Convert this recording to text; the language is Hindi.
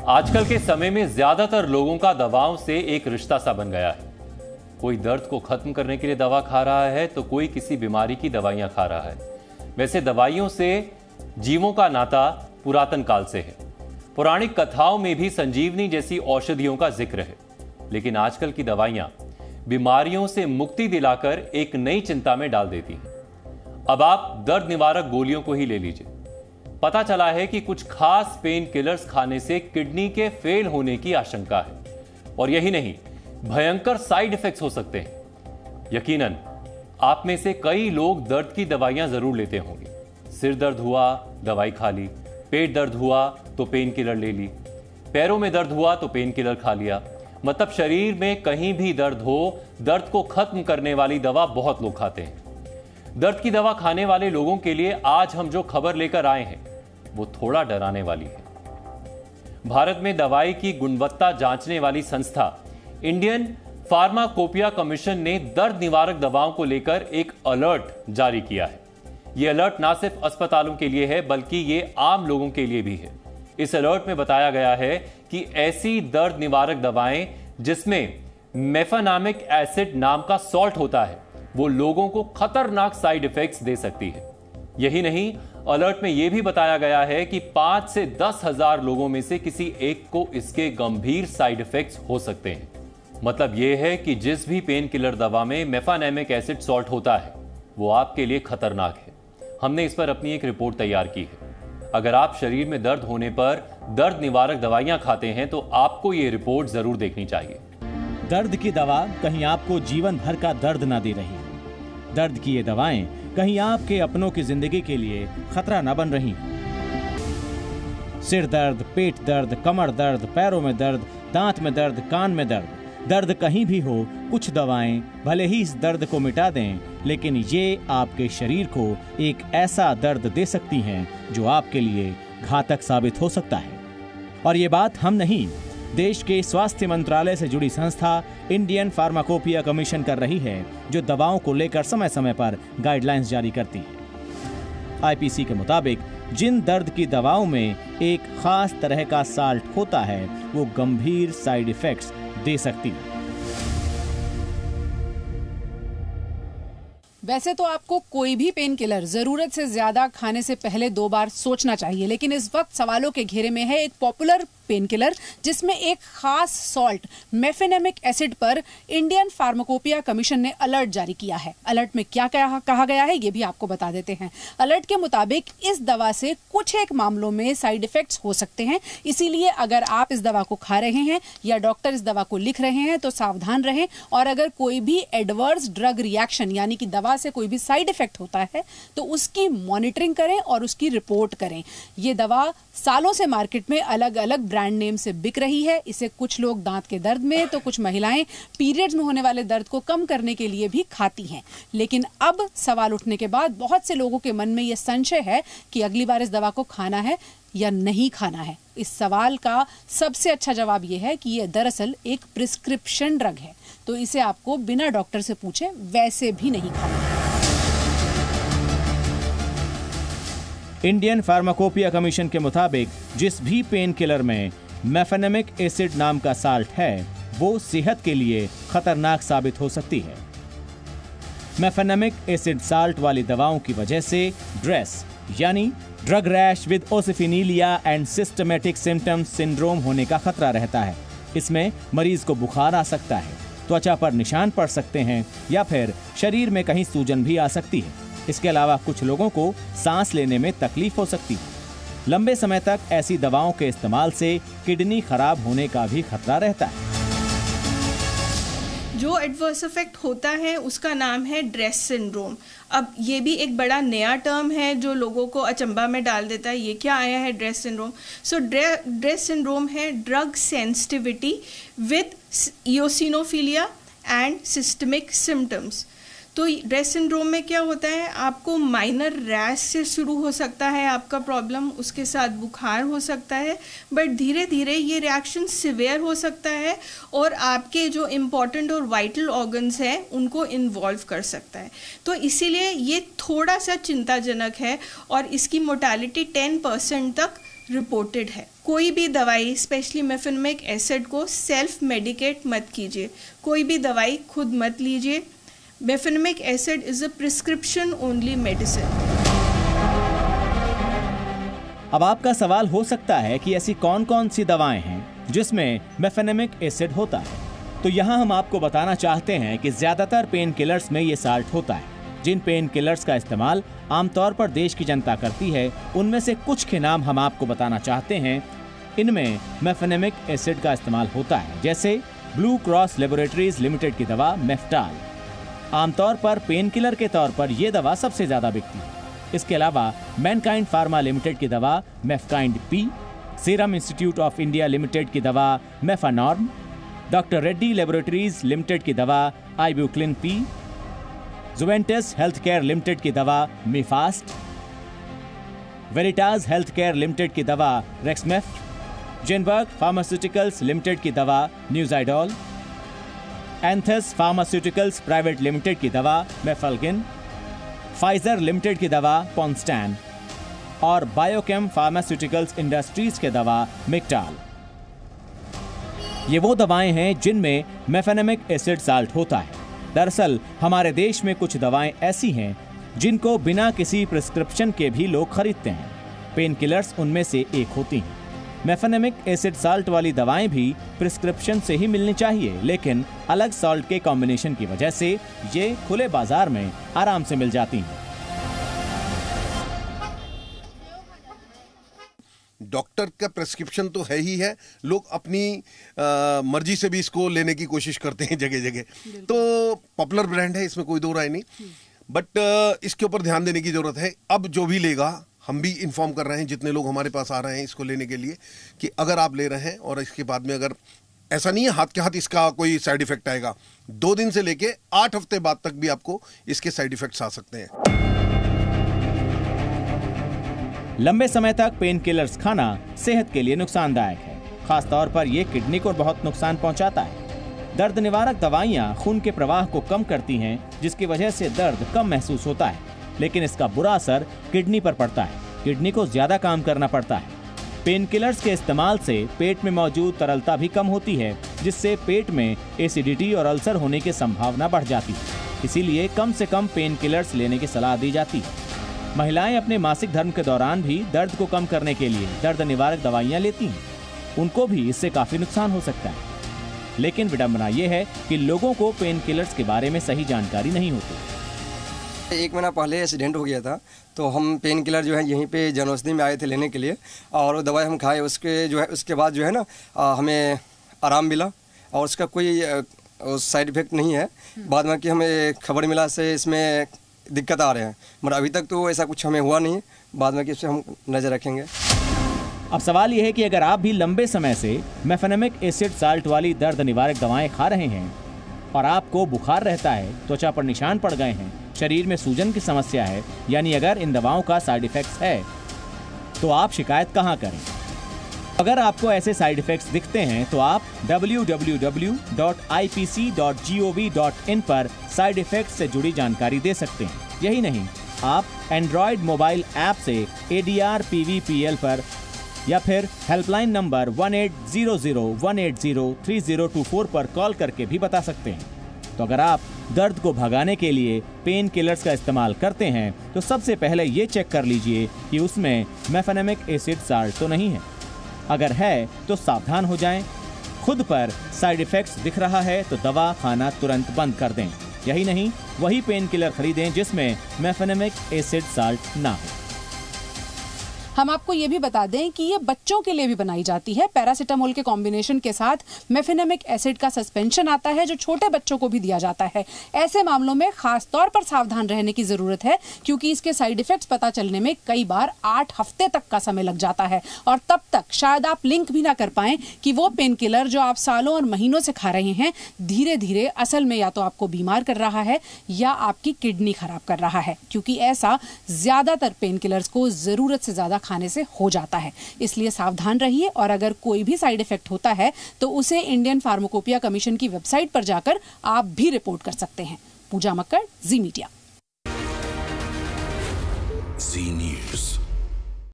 आजकल के समय में ज्यादातर लोगों का दवाओं से एक रिश्ता सा बन गया है। कोई दर्द को खत्म करने के लिए दवा खा रहा है तो कोई किसी बीमारी की दवाइयां खा रहा है। वैसे दवाइयों से जीवों का नाता पुरातन काल से है। पौराणिक कथाओं में भी संजीवनी जैसी औषधियों का जिक्र है। लेकिन आजकल की दवाइयां बीमारियों से मुक्ति दिलाकर एक नई चिंता में डाल देती हैं। अब आप दर्द निवारक गोलियों को ही ले लीजिए। पता चला है कि कुछ खास पेन किलर्स खाने से किडनी के फेल होने की आशंका है और यही नहीं, भयंकर साइड इफेक्ट्स हो सकते हैं। यकीनन आप में से कई लोग दर्द की दवाइयां जरूर लेते होंगे। सिर दर्द हुआ, दवाई खा ली। पेट दर्द हुआ तो पेन किलर ले ली। पैरों में दर्द हुआ तो पेन किलर खा लिया। मतलब शरीर में कहीं भी दर्द हो, दर्द को खत्म करने वाली दवा बहुत लोग खाते हैं। दर्द की दवा खाने वाले लोगों के लिए आज हम जो खबर लेकर आए हैं वो थोड़ा डराने वाली है। भारत में दवाई की गुणवत्ता जांचने वाली संस्था इंडियन फार्माकोपिया कमीशन ने दर्द निवारक दवाओं को लेकर एक अलर्ट जारी किया है। यह अलर्ट ना सिर्फ अस्पतालों के लिए है बल्कि ये आम लोगों के लिए भी है। इस अलर्ट में बताया गया है कि ऐसी दर्द निवारक दवाएं जिसमें मेफेनामिक एसिड नाम का सॉल्ट होता है वो लोगों को खतरनाक साइड इफेक्ट्स दे सकती है। यही नहीं, अलर्ट में यह भी बताया गया है कि 5 से 10 हजार लोगों में से किसी एक को इसके गंभीर साइड इफेक्ट्स हो सकते हैं। मतलब यह है कि जिस भी पेन किलर दवा में मेफेनामिक एसिड सॉल्ट होता है वो आपके लिए खतरनाक है। हमने इस पर अपनी एक रिपोर्ट तैयार की है। अगर आप शरीर में दर्द होने पर दर्द निवारक दवाइयां खाते हैं तो आपको यह रिपोर्ट जरूर देखनी चाहिए। दर्द की दवा कहीं आपको जीवन भर का दर्द ना दे रही हो। दर्द की ये दवाएं कहीं आपके अपनों की जिंदगी के लिए खतरा न बन रही हो। सिर दर्द, पेट दर्द, कमर दर्द, पैरों में दर्द, दांत में दर्द, कान में दर्द, दर्द कहीं भी हो, कुछ दवाएं भले ही इस दर्द को मिटा दें, लेकिन ये आपके शरीर को एक ऐसा दर्द दे सकती हैं जो आपके लिए घातक साबित हो सकता है। और ये बात हम नहीं, देश के स्वास्थ्य मंत्रालय से जुड़ी संस्था इंडियन फार्माकोपिया कमीशन कर रही है, जो दवाओं को लेकर समय समय पर गाइडलाइंस जारी करती है। आईपीसी के मुताबिक जिन दर्द की दवाओं में एक खास तरह का साल्ट होता है वो गंभीर साइड इफेक्ट्स दे सकती है। वैसे तो आपको कोई भी पेन किलर जरूरत से ज्यादा खाने से पहले 2 बार सोचना चाहिए, लेकिन इस वक्त सवालों के घेरे में है एक पॉपुलर पेन किलर जिसमें एक खास सॉल्ट मेफेनेमिक एसिड पर इंडियन फार्माकोपिया कमीशन ने अलर्ट जारी किया है। अलर्ट में क्या कहा गया है ये भी आपको बता देते हैं। अलर्ट के मुताबिक इस दवा से कुछ एक मामलों में साइड इफेक्ट्स हो सकते हैं, इसीलिए अगर आप इस दवा को खा रहे हैं या डॉक्टर इस दवा को लिख रहे हैं तो सावधान रहें। और अगर कोई भी एडवर्स ड्रग रिएक्शन यानी कि दवा से कोई भी साइड इफेक्ट होता है तो उसकी मॉनिटरिंग करें और उसकी रिपोर्ट करें। ये दवा सालों से मार्केट में अलग अलग ब्रांड नेम से बिक रही है। इसे कुछ लोग दांत के दर्द में तो कुछ महिलाएं पीरियड्स में होने वाले दर्द को कम करने के लिए भी खाती हैं। लेकिन अब सवाल उठने के बाद बहुत से लोगों के मन में यह संशय है कि अगली बार इस दवा को खाना है या नहीं खाना है। इस सवाल का सबसे अच्छा जवाब यह है कि यह दरअसल एक प्रिस्क्रिप्शन ड्रग है, तो इसे आपको बिना डॉक्टर से पूछे वैसे भी नहीं खाना। इंडियन फार्माकोपिया कमीशन के मुताबिक जिस भी पेन किलर में मेफेनेमिक एसिड नाम का साल्ट है वो सेहत के लिए खतरनाक साबित हो सकती है। मेफेनेमिक एसिड साल्ट वाली दवाओं की वजह से ड्रेस यानी drug rash with eosinophilia and systematic symptoms syndrome होने का खतरा रहता है। इसमें मरीज को बुखार आ सकता है, त्वचा पर निशान पड़ सकते हैं या फिर शरीर में कहीं सूजन भी आ सकती है। इसके अलावा कुछ लोगों को सांस लेने में तकलीफ हो सकती है। लंबे समय तक ऐसी दवाओं के इस्तेमाल से किडनी खराब होने का भी खतरा रहता है। जो एडवर्स इफेक्ट होता है उसका नाम है ड्रेस सिंड्रोम। अब ये भी एक बड़ा नया टर्म है जो लोगों को अचंभा में डाल देता है। ये क्या आया है ड्रेस सिंड्रोम? सो ड्रेस सिंड्रोम है drug sensitivity with eosinophilia and systemic symptoms. तो ड्रेस सिंड्रोम में क्या होता है, आपको माइनर रैश से शुरू हो सकता है आपका प्रॉब्लम, उसके साथ बुखार हो सकता है, बट धीरे धीरे ये रिएक्शन सिवियर हो सकता है और आपके जो इम्पॉर्टेंट और वाइटल ऑर्गन्स हैं उनको इन्वॉल्व कर सकता है। तो इसीलिए ये थोड़ा सा चिंताजनक है और इसकी मोर्टेलिटी 10% तक रिपोर्टेड है। कोई भी दवाई स्पेशली मेफेनेमिक एसिड को सेल्फ मेडिकेट मत कीजिए, कोई भी दवाई खुद मत लीजिए। Mefenamic acid is a prescription only medicine. अब आपका सवाल हो सकता है कि ऐसी कौन कौन सी दवाएं हैं जिसमें मेफेनेमिक एसिड होता है। तो यहाँ हम आपको बताना चाहते हैं कि ज्यादातर पेन किलर्स में ये साल्ट होता है। जिन पेन किलर्स का इस्तेमाल आमतौर पर देश की जनता करती है, उनमें से कुछ के नाम हम आपको बताना चाहते हैं। इनमें मेफेनेमिक एसिड का इस्तेमाल होता है, जैसे ब्लू क्रॉस लेबोरेटरीज लिमिटेड की दवा मेफ्टाल। आमतौर पर पेन किलर के तौर पर यह दवा सबसे ज्यादा बिकती है। इसके अलावा मैनकाइंड फार्मा लिमिटेड की दवा Mefkind P, serum institute of India limited की दवा Mefanorm, doctor Reddy laboratories limited की दवा Ibuclin P, Juventus health care limited की दवा Mefast, Veritaz health care limited की दवा रेक्समेफ, जेनबर्ग फार्मास्यूटिकल्स लिमिटेड की दवा न्यूजाइडोल, एंथस फार्मास्यूटिकल्स प्राइवेट लिमिटेड की दवा मेफल्गिन, फाइजर लिमिटेड की दवा पॉन्स्टैन और बायोकेम फार्मास्यूटिकल्स इंडस्ट्रीज के दवा मिक्टाल। ये वो दवाएं हैं जिनमें मेफेनेमिक एसिड साल्ट होता है। दरअसल हमारे देश में कुछ दवाएं ऐसी हैं जिनको बिना किसी प्रिस्क्रिप्शन के भी लोग खरीदते हैं। पेन किलर्स उनमें से एक होती हैं। मेफेनेमिक एसिड साल्ट वाली दवाएं भी प्रिस्क्रिप्शन से ही मिलनी चाहिए, लेकिन अलग साल्ट के कॉम्बिनेशन की वजह से ये खुले बाजार में आराम से मिल जाती हैं। डॉक्टर का प्रेस्क्रिप्शन तो है ही है, लोग अपनी मर्जी से भी इसको लेने की कोशिश करते हैं जगह जगह। तो पॉपुलर ब्रांड है, इसमें कोई दो राय नहीं, बट इसके ऊपर ध्यान देने की जरूरत है। अब जो भी लेगा, हम भी इन्फॉर्म कर रहे हैं जितने लोग हमारे पास आ रहे हैं इसको लेने के लिए, कि अगर आप ले रहे हैं और इसके बाद में अगर ऐसा नहीं है हाथ के हाथ इसका कोई साइड इफेक्ट आएगा, 2 दिन से लेके 8 हफ्ते बाद तक भी आपको इसके साइड इफेक्ट्स आ सकते हैं। लंबे समय तक पेन किलर्स खाना सेहत के लिए नुकसानदायक है। खास तौर पर यह किडनी को बहुत नुकसान पहुंचाता है। दर्द निवारक दवाइयां खून के प्रवाह को कम करती हैं, जिसकी वजह से दर्द कम महसूस होता है, लेकिन इसका बुरा असर किडनी पर पड़ता है। किडनी को ज्यादा काम करना पड़ता है। पेन किलर्स के इस्तेमाल से पेट में मौजूद तरलता भी कम होती है, जिससे पेट में एसिडिटी और अल्सर होने की संभावना बढ़ जाती है। इसीलिए कम से कम पेन किलर्स लेने की सलाह दी जाती है। महिलाएं अपने मासिक धर्म के दौरान भी दर्द को कम करने के लिए दर्द निवारक दवाइयां लेती हैं। उनको भी इससे काफी नुकसान हो सकता है। लेकिन विडंबना यह है कि लोगों को पेन किलर्स के बारे में सही जानकारी नहीं होती। 1 महीना पहले एक्सीडेंट हो गया था, तो हम पेन किलर जो है यहीं पे जनौषधि में आए थे लेने के लिए, और दवाई हम खाए। उसके बाद जो है ना हमें आराम मिला और उसका कोई साइड इफेक्ट नहीं है। बाद में कि हमें खबर मिला से इसमें दिक्कत आ रहे हैं, मगर अभी तक तो ऐसा कुछ हमें हुआ नहीं। बाद में कि इससे हम नज़र रखेंगे। अब सवाल यह है कि अगर आप भी लंबे समय से मेफेनेमिक एसिड साल्ट वाली दर्द निवारक दवाएं खा रहे हैं और आपको बुखार रहता है, त्वचा पर निशान पड़ गए हैं, शरीर में सूजन की समस्या है, यानी अगर इन दवाओं का साइड इफेक्ट्स है, तो आप शिकायत कहां करें? अगर आपको ऐसे साइड इफेक्ट्स दिखते हैं तो आप www.ipc.gov.in पर साइड इफेक्ट्स से जुड़ी जानकारी दे सकते हैं। यही नहीं, आप एंड्रॉयड मोबाइल ऐप से ADR-PVPL पर या फिर हेल्पलाइन नंबर 1800-180-3024 पर कॉल करके भी बता सकते हैं। तो अगर आप दर्द को भगाने के लिए पेन किलर्स का इस्तेमाल करते हैं तो सबसे पहले ये चेक कर लीजिए कि उसमें मेफेनेमिक एसिड साल्ट तो नहीं है। अगर है तो सावधान हो जाएं। खुद पर साइड इफेक्ट्स दिख रहा है तो दवा खाना तुरंत बंद कर दें। यही नहीं, वही पेन किलर खरीदें जिसमें मेफेनेमिक एसिड साल्ट ना हो। हम आपको ये भी बता दें कि ये बच्चों के लिए भी बनाई जाती है। पैरासीटामोल के कॉम्बिनेशन के साथ मेफेनेमिक एसिड का सस्पेंशन आता है, जो छोटे बच्चों को भी दिया जाता है। ऐसे मामलों में खास तौर पर सावधान रहने की जरूरत है, क्योंकि इसके साइड इफेक्ट्स पता चलने में कई बार 8 हफ्ते तक का समय लग जाता है, और तब तक शायद आप लिंक भी ना कर पाएं कि वो पेन किलर जो आप सालों और महीनों से खा रहे हैं धीरे धीरे असल में या तो आपको बीमार कर रहा है या आपकी किडनी खराब कर रहा है, क्योंकि ऐसा ज्यादातर पेन किलर्स को जरूरत से ज्यादा खाने से हो जाता है। इसलिए सावधान रहिए, और अगर कोई भी साइड इफेक्ट होता है तो उसे इंडियन फार्माकोपिया कमीशन की वेबसाइट पर जाकर आप भी रिपोर्ट कर सकते हैं। पूजा मक्कड़, जी मीडिया।